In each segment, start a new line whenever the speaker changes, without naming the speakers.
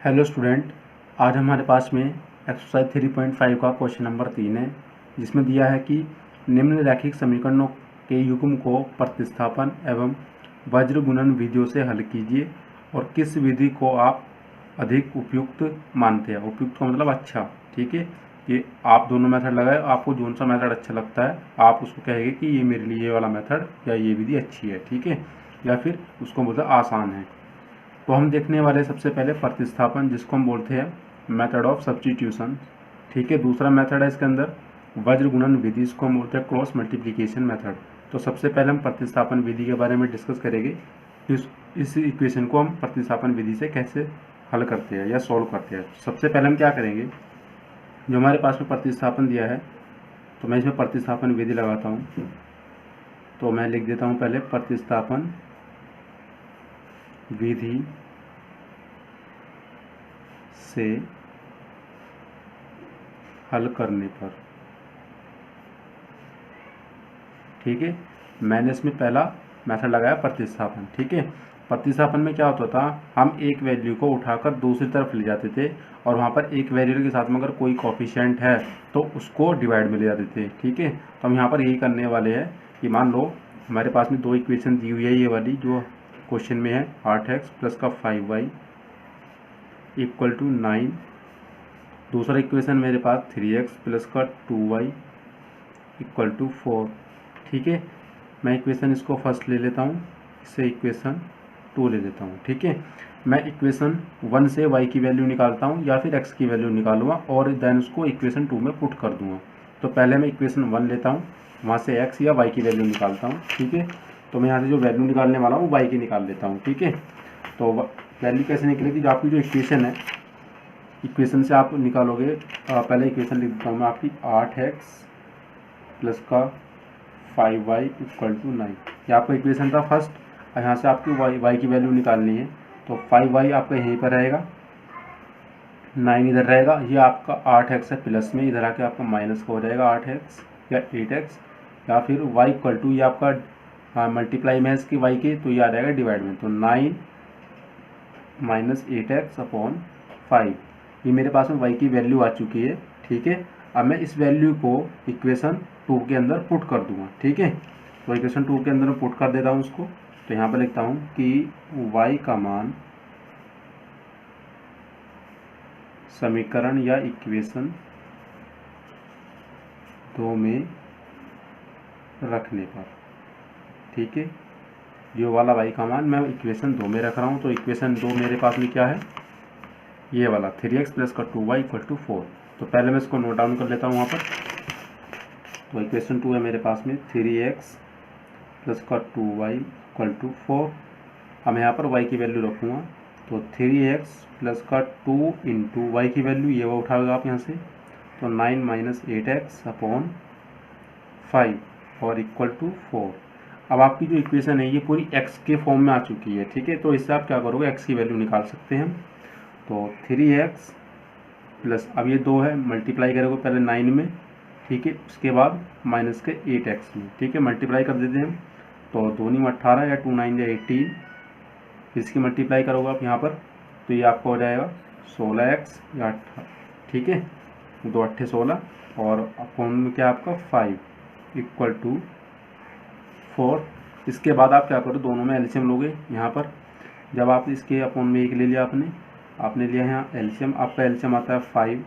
Hello student, आज हमारे पास में एक्सरसाइज 3.5 का क्वेश्चन नंबर 3 है, जिसमें दिया है कि निम्न रैखिक समीकरणों के युग्म को प्रतिस्थापन एवं वज्र गुणन विधियों से हल कीजिए और किस विधि को आप अधिक उपयुक्त मानते हैं। उपयुक्त का मतलब अच्छा, ठीक है। कि आप दोनों मेथड लगाए, आपको कौन सा मेथड अच्छा लगता है आप उसको कहेंगे कि ये मेरे लिए ये वाला मेथड या ये विधि अच्छी है, ठीक है, या फिर उसको बोलते आसान है। तो हम देखने वाले सबसे पहले प्रतिस्थापन, जिसको हम बोलते हैं मेथड ऑफ सब्स्टिट्यूशन, ठीक है। दूसरा मेथड है इसके अंदर वज्र गुणन विधि, इसको हम बोलते हैं क्रॉस मल्टीप्लिकेशन मेथड। तो सबसे पहले हम प्रतिस्थापन विधि के बारे में डिस्कस करेंगे। इस इक्वेशन को हम प्रतिस्थापन विधि से कैसे हल करते हैं या सॉल्व करते हैं। सबसे पहले हम क्या करेंगे, जो हमारे पास में प्रतिस्थापन दिया है तो मैं इसमें प्रतिस्थापन विधि लगाता हूँ। तो मैं लिख देता हूँ पहले प्रतिस्थापन विधि से हल करने पर, ठीक है। मैंने इसमें पहला मेथड लगाया प्रतिस्थापन, ठीक है। प्रतिस्थापन में क्या होता था, हम एक वैल्यू को उठाकर दूसरी तरफ ले जाते थे और वहाँ पर एक वैल्यू के साथ में अगर कोई कोफिशिएंट है तो उसको डिवाइड में ले जाते थे, ठीक है। तो हम यहाँ पर यही करने वाले हैं कि मान लो हमारे पास में दो इक्वेशन दी हुई है, ये वाली जो क्वेश्चन में है 8x प्लस का 5y इक्वल टू 9। दूसरा इक्वेशन मेरे पास 3x प्लस का 2y इक्वल टू 4, ठीक है। मैं इक्वेशन इसको फर्स्ट ले लेता हूँ, इससे इक्वेशन 2 ले लेता हूँ, ठीक है। मैं इक्वेशन 1 से y की वैल्यू निकालता हूँ या फिर x की वैल्यू निकालूंगा और देन उसको इक्वेशन 2 में पुट कर दूंगा। तो पहले मैं इक्वेशन 1 लेता हूँ, वहाँ से x या y की वैल्यू निकालता हूँ, ठीक है। तो मैं यहाँ से जो वैल्यू निकालने वाला हूँ y की निकाल लेता हूँ, ठीक है। तो वैल्यू कैसे निकलेगी, जो आपकी जो इक्वेशन है, इक्वेशन से आप निकालोगे। पहले इक्वेशन लिख देता हूँ मैं आपकी 8x प्लस का 5y इक्वल टू 9। ये आपका इक्वेशन था फर्स्ट, और यहाँ से आपकी y की वैल्यू निकालनी है। तो 5y आपका यहीं पर रहेगा, 9 इधर रहेगा, ये आपका 8x है प्लस में, इधर आके आपका माइनस का हो जाएगा 8x या 8x, या फिर y इक्वल टू ये आपका मल्टीप्लाई में है इसकी y की, तो ये आ जाएगा डिवाइड में। तो 9 माइनस 8x अपॉन 5, ये मेरे पास में y की वैल्यू आ चुकी है, ठीक है। अब मैं इस वैल्यू को इक्वेशन 2 के अंदर पुट कर दूंगा, ठीक है। तो इक्वेशन 2 के अंदर पुट कर देता हूँ उसको। तो यहाँ पर लिखता हूँ कि y का मान समीकरण या इक्वेशन 2 में रखने पर, ठीक है। जो वाला y का मान मैं इक्वेशन 2 में रख रहा हूँ, तो इक्वेशन 2 मेरे पास में क्या है, ये वाला 3x प्लस का 2y इक्वल टू 4। तो पहले मैं इसको नोट डाउन कर लेता हूँ वहाँ पर। तो इक्वेशन 2 है मेरे पास में 3x प्लस का 2y इक्वल टू 4। अब मैं यहाँ पर y की वैल्यू रखूँगा, तो 3x प्लस का 2 इंटू वाई की वैल्यू ये वो उठाओगे आप यहाँ से, तो 9 माइनस 8x अपॉन 5 और इक्वल टू 4। अब आपकी जो इक्वेशन है ये पूरी x के फॉर्म में आ चुकी है, ठीक है। तो इससे आप क्या करोगे, x की वैल्यू निकाल सकते हैं हम। तो 3x प्लस, अब ये 2 है, मल्टीप्लाई करोगे पहले 9 में, ठीक है, उसके बाद माइनस के 8x में, ठीक है, मल्टीप्लाई कर देते हैं हम। तो 2 9 18 या 2 9 18, इसकी मल्टीप्लाई करोगे आप यहाँ पर, तो ये आपको हो जाएगा 16x या 18, ठीक है, 2 8 16 और अपॉन में क्या आपका 5 इक्वल टू 4। इसके बाद आप क्या करो, दोनों में एलसीएम लोगे यहाँ पर। जब आप इसके अपॉन में 1 ले लिया आपने लिया यहाँ एलसीएम, आपका एलसीएम आता है 5,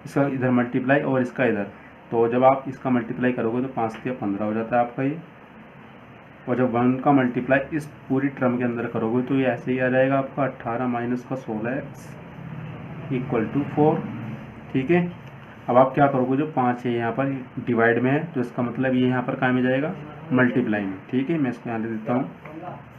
इसका इधर मल्टीप्लाई और इसका इधर। तो जब आप इसका मल्टीप्लाई करोगे तो 5 से 15 हो जाता है आपका ये, और जब 1 का मल्टीप्लाई इस पूरी टर्म के अंदर करोगे तो ये ऐसे ही आ जाएगा आपका 18 माइनस का 16x इक्वल टू 4, ठीक है। अब आप क्या करोगे, जो 5 है यहाँ पर डिवाइड में है, तो इसका मतलब ये यहाँ पर कहाँ में जाएगा, मल्टीप्लाई में, ठीक है। मैं इसको यहाँ ले देता हूँ,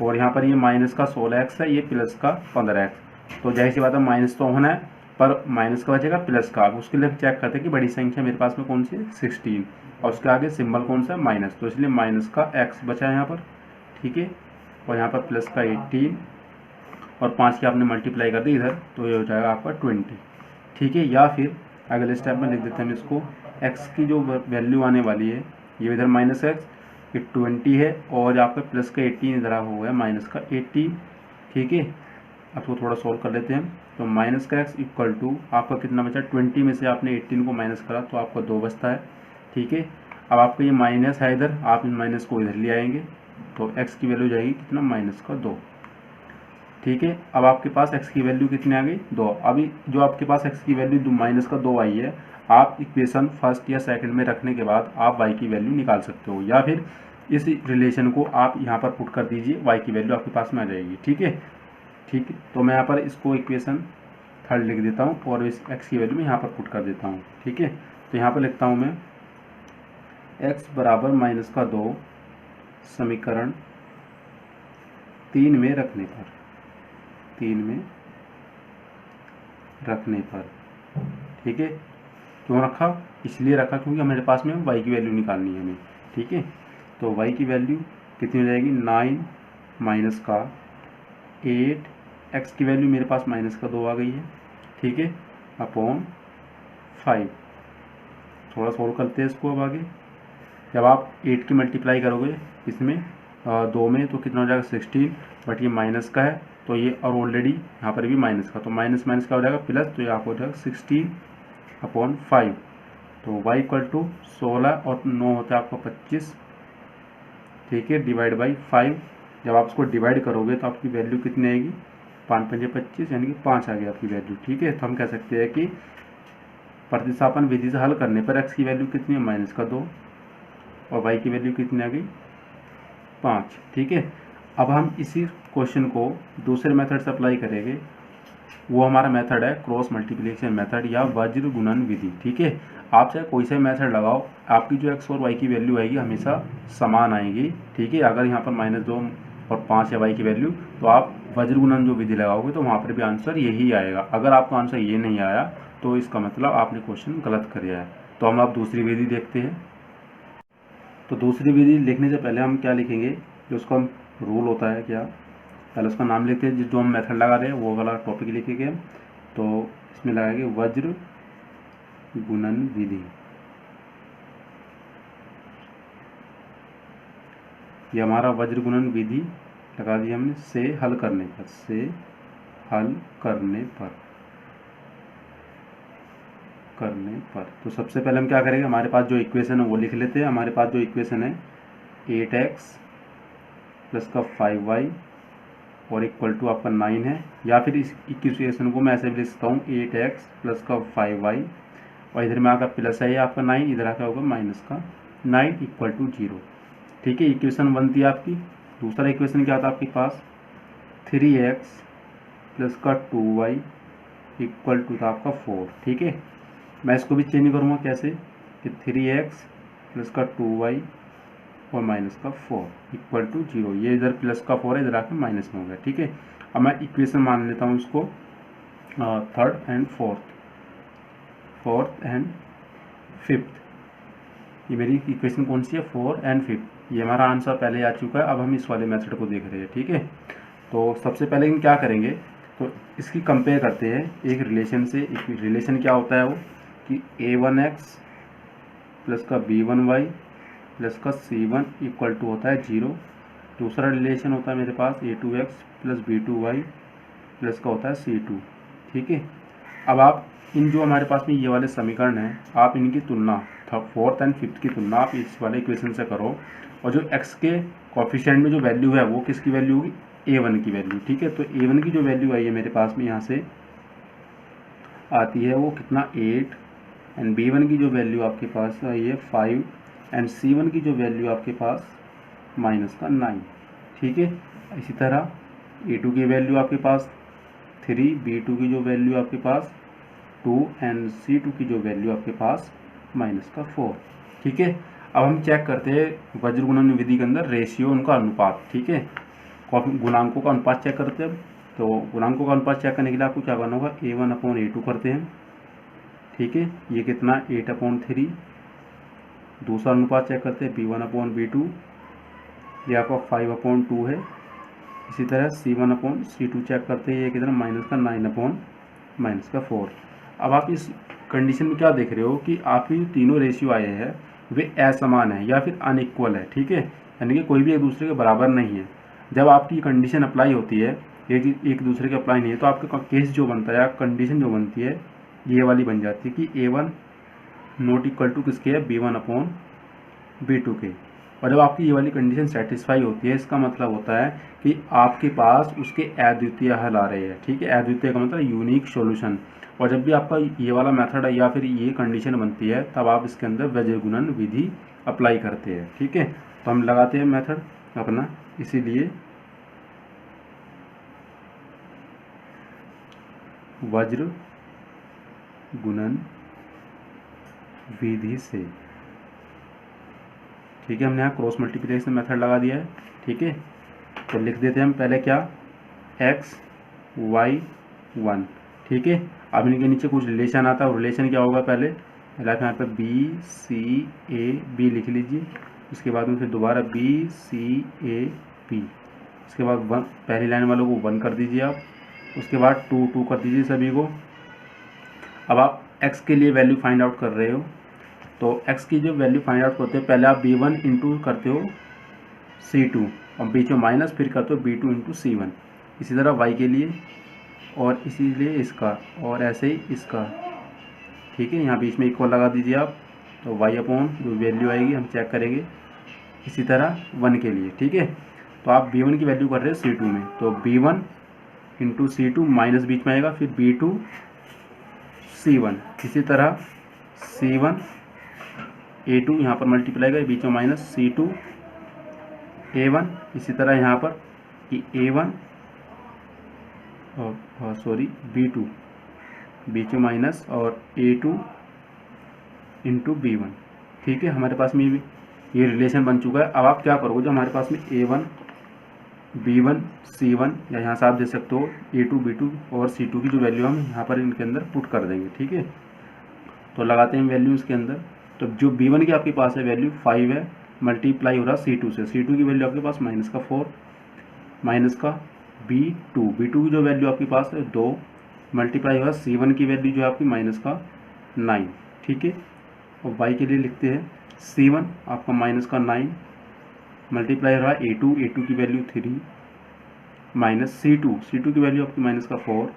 और यहाँ पर ये माइनस का 16x है, ये प्लस का 15x। तो जाहिर सी बात है माइनस तो होना है, पर माइनस का बचेगा प्लस का। अब उसके लिए चेक करते हैं कि बड़ी संख्या मेरे पास में कौन सी है, 16, और उसके आगे सिंबल कौन सा है, माइनस, तो इसलिए माइनस का x बचा है यहाँ पर, ठीक है। और यहाँ पर प्लस का 18 और 5 की आपने मल्टीप्लाई कर दी इधर, तो ये हो जाएगा आपका 20, ठीक है। या फिर अगले स्टेप में लिख देते हैं हम इसको, x की जो वैल्यू आने वाली है ये इधर माइनस x, ये 20 है, और आपका प्लस का 18 इधर हो गया माइनस का 18, ठीक है। अब इसको थोड़ा सॉल्व कर लेते हैं। तो माइनस का x इक्वल टू आपका कितना बचा, 20 में से आपने 18 को माइनस करा तो आपका 2 बचता है। ठीक है, अब आपका ये माइनस है इधर, आप इन माइनस को इधर ले आएंगे तो x की वैल्यू जाएगी कितना, माइनस का 2। ठीक है, अब आपके पास x की वैल्यू कितनी आ गई, 2। अभी जो आपके पास x की वैल्यू माइनस का 2 आई है, आप इक्वेशन फर्स्ट या सेकंड में रखने के बाद आप y की वैल्यू निकाल सकते हो, या फिर इस रिलेशन को आप यहाँ पर पुट कर दीजिए, y की वैल्यू आपके पास में आ जाएगी। ठीक है, ठीक है, तो मैं यहाँ पर इसको इक्वेशन थर्ड लिख देता हूँ और इस x की वैल्यू में यहाँ पर पुट कर देता हूँ। ठीक है, तो यहाँ पर लिखता हूँ मैं x बराबर माइनस का 2 समीकरण 3 में रखने पर, 3 में रखने पर। ठीक है, क्यों रखा, इसलिए रखा क्योंकि मेरे पास में y की वैल्यू निकालनी है हमें। ठीक है, तो y की वैल्यू कितनी हो जाएगी, 9 माइनस का 8, x की वैल्यू मेरे पास माइनस का 2 आ गई है। ठीक है, अपॉन 5। थोड़ा सॉल्व करते हैं इसको अब आगे। जब आप 8 की मल्टीप्लाई करोगे इसमें 2 में तो कितना हो जाएगा, 16, बट ये माइनस का है तो ये, और ऑलरेडी यहाँ पर भी माइनस का, तो माइनस माइनस का हो जाएगा प्लस, तो यहाँ पर हो जाएगा 16 अपॉन 5। तो y इक्वल टू 16 और 9 होता है आपका 25। ठीक है, डिवाइड बाई 5। जब आप इसको डिवाइड करोगे तो आपकी वैल्यू कितनी आएगी, 5 पंजे 25, यानी कि 5 आ गई आपकी वैल्यू। ठीक है, तो हम कह सकते हैं कि प्रतिस्थापन विधि से हल करने पर x की वैल्यू कितनी है, माइनस का 2, और y की वैल्यू कितनी आ गई, 5। ठीक है, अब हम इसी क्वेश्चन को दूसरे मेथड से अप्लाई करेंगे। वो हमारा मेथड है क्रॉस मल्टीप्लिकेशन मेथड या वज्र गुणन विधि। ठीक है, आप चाहे कोई सा मेथड लगाओ, आपकी जो x और y की वैल्यू आएगी हमेशा समान आएगी। ठीक है, अगर यहाँ पर -2 और 5 है y की वैल्यू, तो आप वज्र गुणन जो विधि लगाओगे तो वहाँ पर भी आंसर यही आएगा। अगर आपका आंसर ये नहीं आया तो इसका मतलब आपने क्वेश्चन गलत किया है। तो हम आप दूसरी विधि देखते हैं। तो दूसरी विधि लिखने से पहले हम क्या लिखेंगे, जो उसका रूल होता है क्या, पहले उसका नाम लेते हैं, जो हम मेथड लगा रहे हैं वो वाला टॉपिक लिखेंगे। तो इसमें लगाएंगे वज्र गुणन विधि। ये हमारा वज्र गुणन विधि लगा दिया हमने, से हल करने पर, से हल करने पर, तो सबसे पहले हम क्या करेंगे, हमारे पास जो इक्वेशन है वो लिख लेते हैं। हमारे पास जो इक्वेशन है 8x प्लस का 5y और इक्वल टू आपका 9 है, या फिर इस इक्वेशन को मैं ऐसे भी लिख सकता हूँ 8x प्लस का 5y और इधर में आकर प्लस है आपका 9, इधर आकर होगा माइनस का 9 इक्वल टू 0। ठीक है, इक्वेशन बनती है आपकी। दूसरा इक्वेशन क्या था आपके पास, 3x प्लस का 2y इक्वल टू था आपका 4। ठीक है, मैं इसको भी चेंज करूँगा कैसे, कि 3x प्लस का 2y और माइनस का 4 इक्वल टू 0। ये इधर प्लस का 4 है, इधर आके माइनस में हो गया। ठीक है, अब मैं इक्वेशन मान लेता हूँ इसको third and fourth and fifth. ये मेरी इक्वेशन कौन सी है, 4 एंड 5। ये हमारा आंसर पहले आ चुका है। अब हम इस वाले मेथड को देख रहे हैं। ठीक है, तो सबसे पहले हम क्या करेंगे, तो इसकी कंपेयर करते हैं एक रिलेशन से। एक रिलेशन क्या होता है वो, कि a1x प्लस का b1y प्लस का c1 इक्वल टू होता है 0। दूसरा रिलेशन होता है मेरे पास a2x प्लस b2y प्लस का होता है c2। ठीक है, अब आप इन जो हमारे पास में ये वाले समीकरण हैं, आप इनकी तुलना फोर्थ एंड फिफ्थ की तुलना आप इस वाले इक्वेशन से करो, और जो x के कोफिशिएंट में जो वैल्यू है वो किसकी वैल्यू होगी, a1 की वैल्यू। ठीक है, तो a1 की जो वैल्यू आई है मेरे पास में यहाँ से आती है वो कितना, 8, एंड b1 की जो वैल्यू आपके पास आई है 5, एंड c1 की जो वैल्यू आपके पास माइनस का 9। ठीक है, इसी तरह a2 की वैल्यू आपके पास 3, b2 की जो वैल्यू आपके पास 2, एंड c2 की जो वैल्यू आपके पास माइनस का 4। ठीक है, अब हम चेक करते हैं वज्र गुणन विधि के अंदर रेशियो, उनका अनुपात। ठीक है, गुणांकों का अनुपात चेक करते हैं। तो गुणांकों का अनुपात चेक करने के लिए आपको क्या करना होगा, a1/a2 करते हैं। ठीक है, ये कितना 8/3। दूसरा अनुपात चेक करते हैं b1/b2, ये आपका 5/2 है। इसी तरह c1/c2 चेक करते हैं, ये कितना माइनस का 9/-4। अब आप इस कंडीशन में क्या देख रहे हो कि आपकी जो तीनों रेशियो आए हैं वे असमान है या फिर अनइक्वल है। ठीक है, यानी कि कोई भी एक दूसरे के बराबर नहीं है। जब आपकी कंडीशन अप्लाई होती है एक दूसरे के अप्लाई नहीं है, तो आपका केस जो बनता है या कंडीशन जो बनती है ये वाली बन जाती है कि A1 नॉट इक्वल टू किसके है, B1 अपॉन B2 के। और जब आपकी ये वाली कंडीशन सेटिस्फाई होती है, इसका मतलब होता है कि आपके पास उसके अद्वितीय हल आ रहे हैं। ठीक है, अद्वितीय का मतलब यूनिक सॉल्यूशन। और जब भी आपका ये वाला मेथड है या फिर ये कंडीशन बनती है, तब आप इसके अंदर व्यंजक गुणन विधि अप्लाई करते हैं। ठीक है, तो हम लगाते हैं मेथड अपना, इसीलिए वज्र गुणन विधि से। ठीक है, हमने यहाँ क्रॉस मल्टीप्लिकेशन मेथड लगा दिया है। ठीक है, तो लिख देते हैं हम पहले क्या, x y 1। ठीक है, अब इनके नीचे कुछ रिलेशन आता है, और रिलेशन क्या होगा, पहले यहाँ पे B C A B लिख लीजिए, उसके बाद में फिर दोबारा B C A B, उसके बाद पहली लाइन वालों को 1 कर दीजिए आप, उसके बाद 2 कर दीजिए सभी को। अब आप x के लिए वैल्यू फाइंड आउट कर रहे हो, तो x की जो वैल्यू फाइंड आउट करते हो, पहले आप B1 इंटू करते हो C2 और बीच में माइनस, फिर करते हो B2 इंटू C1। इसी तरह y के लिए, और इसीलिए इसका, और ऐसे ही इसका। ठीक है, यहाँ बीच में इक्वल लगा दीजिए आप, तो y अपॉन जो वैल्यू आएगी हम चेक करेंगे। इसी तरह 1 के लिए। ठीक है, तो आप B1 की वैल्यू कर रहे हो C2 में, तो B1 इंटू C2 माइनस बीच में आएगा, फिर B2 C1। इसी तरह C1 A2 यहाँ पर मल्टीप्लाई करें, बीच में माइनस C2 A1। इसी तरह यहाँ पर कि A1 और सॉरी B2 बीच में माइनस, और A2 इंटू B1। ठीक है, हमारे पास में ये रिलेशन बन चुका है। अब आप क्या करोगे, जो हमारे पास में A1 B1 C1, या यहाँ से आप दे सकते हो A2 B2 और C2 की जो वैल्यू हम यहाँ पर इनके अंदर पुट कर देंगे। ठीक है, तो लगाते हैं वैल्यू इसके अंदर। तो जो B1 की आपके पास है वैल्यू 5 है, मल्टीप्लाई हो रहा C2 से, C2 की वैल्यू आपके पास माइनस का 4, माइनस का B2 की जो वैल्यू आपके पास है 2, मल्टीप्लाई हो रहा C1 की वैल्यू जो है आपकी माइनस का 9। ठीक है, और y के लिए लिखते हैं C1 आपका माइनस का 9, मल्टीप्लाई हो रहा है A2 की वैल्यू 3, माइनस C2 की वैल्यू आपकी माइनस का 4,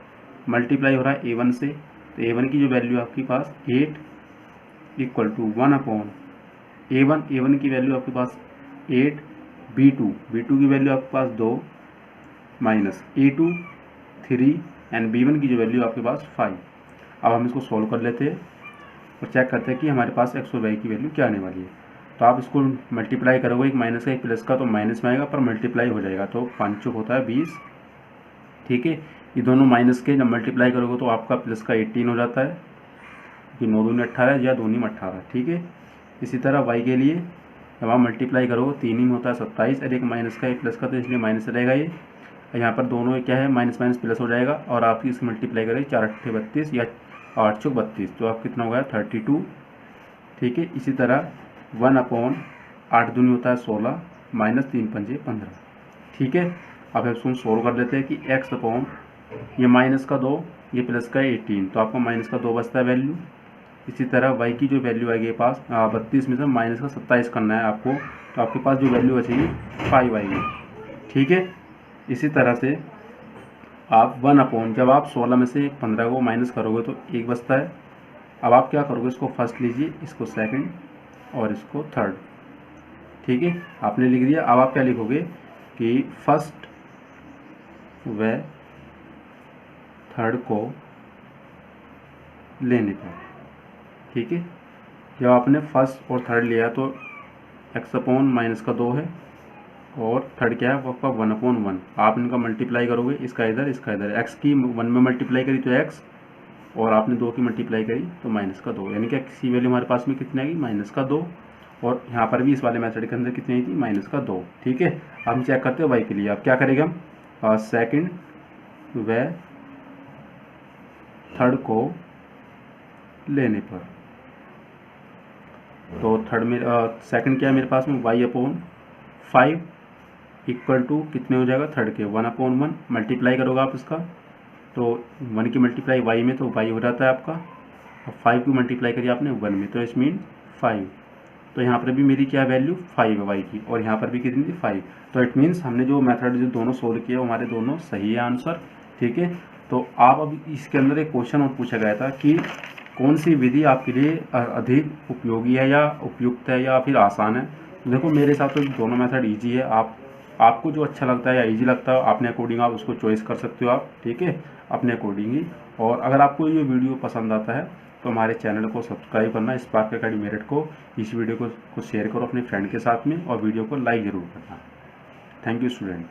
मल्टीप्लाई हो रहा है A1 से, तो A1 की जो वैल्यू आपके पास 8 इक्वल टू 1 अपॉन A1 की वैल्यू आपके पास 8, B2 की वैल्यू आपके पास 2, माइनस A2 3, एंड B1 की जो वैल्यू आपके पास 5। अब हम इसको सॉल्व कर लेते हैं और चेक करते हैं कि हमारे पास x और y की वैल्यू क्या आने वाली है। तो आप इसको मल्टीप्लाई करोगे, एक माइनस का एक प्लस का, तो माइनस में आएगा पर मल्टीप्लाई हो जाएगा, तो 5 चौक होता है 20। ठीक है, ये दोनों माइनस के जब मल्टीप्लाई करोगे तो आपका प्लस का 18 हो जाता है, कि 9 दूनी 18 या 2 में 18। ठीक है, इसी तरह y के लिए जब आप मल्टीप्लाई करोगे 3 में होता है 27, और एक माइनस का एक प्लस का, तो इसलिए माइनस रहेगा ये। यहाँ पर दोनों क्या है, माइनस माइनस प्लस हो जाएगा, और आप इसको मल्टीप्लाई करें 4 8 32 या 8 चौक 32, तो आप कितना हो गया 32। ठीक है, इसी तरह 1 अपॉन 8 दूनी होता है 16, माइनस 3 पंजे 15। ठीक है, अब इसको सोल्व कर लेते हैं कि x अपॉन ये माइनस का 2, ये प्लस का 18, तो आपको माइनस का 2 बचता है वैल्यू। इसी तरह y की जो वैल्यू आएगी पास 32 में से माइनस का 27 करना है आपको, तो आपके पास जो वैल्यू बचेगी 5 आएगी। ठीक है, इसी तरह से आप 1 अपॉन, जब आप 16 में से 15 को माइनस करोगे तो 1 बचता है। अब आप क्या करोगे, इसको फर्स्ट लीजिए, इसको सेकंड और इसको थर्ड। ठीक है, आपने लिख दिया। अब आप क्या लिखोगे कि फर्स्ट व थर्ड को लेने पर। ठीक है, जब आपने फर्स्ट और थर्ड लिया तो x अपॉन माइनस का 2 है, और थर्ड क्या है वो आपका 1 अपॉन 1। आप इनका मल्टीप्लाई करोगे, इसका इधर इसका इधर, x की 1 में मल्टीप्लाई करी तो x, और आपने 2 की मल्टीप्लाई करी तो माइनस का 2, यानी कि x की वैल्यू हमारे पास में कितनी आएगी, माइनस का 2, और यहाँ पर भी इस वाले मेथड के अंदर कितनी आई थी, माइनस का 2। ठीक है, अब हम चेक करते हैं y के लिए। अब क्या करेंगे हम, सेकंड व थर्ड को लेने पर, तो थर्ड में सेकंड क्या है मेरे पास में, y अपॉन 5 इक्वल टू कितने हो जाएगा, थर्ड के 1 अपॉन 1, मल्टीप्लाई करोगे आप इसका, तो 1 की मल्टीप्लाई y में तो y हो जाता है आपका, और 5 की मल्टीप्लाई करिए आपने 1 में, तो इस मीन 5। तो यहाँ पर भी मेरी क्या वैल्यू 5 है y की, और यहाँ पर भी कितनी थी 5। तो इट मीन्स हमने जो मेथड जो दोनों सोल्व किए वो हमारे दोनों सही है आंसर, ठीक है। तो आप अब इसके अंदर एक क्वेश्चन और पूछा गया था कि कौन सी विधि आपके लिए अधिक उपयोगी है या उपयुक्त है या फिर आसान है। तो देखो मेरे हिसाब से दोनों मेथड ईजी है, आपको जो अच्छा लगता है या इजी लगता है अपने अकॉर्डिंग आप उसको चॉइस कर सकते हो आप, ठीक है, अपने अकॉर्डिंग ही। और अगर आपको ये वीडियो पसंद आता है तो हमारे चैनल को सब्सक्राइब करना, स्पार्क अकेडमी मेरठ को, इस वीडियो को शेयर करो अपने फ्रेंड के साथ में, और वीडियो को लाइक ज़रूर करना। Thank you student.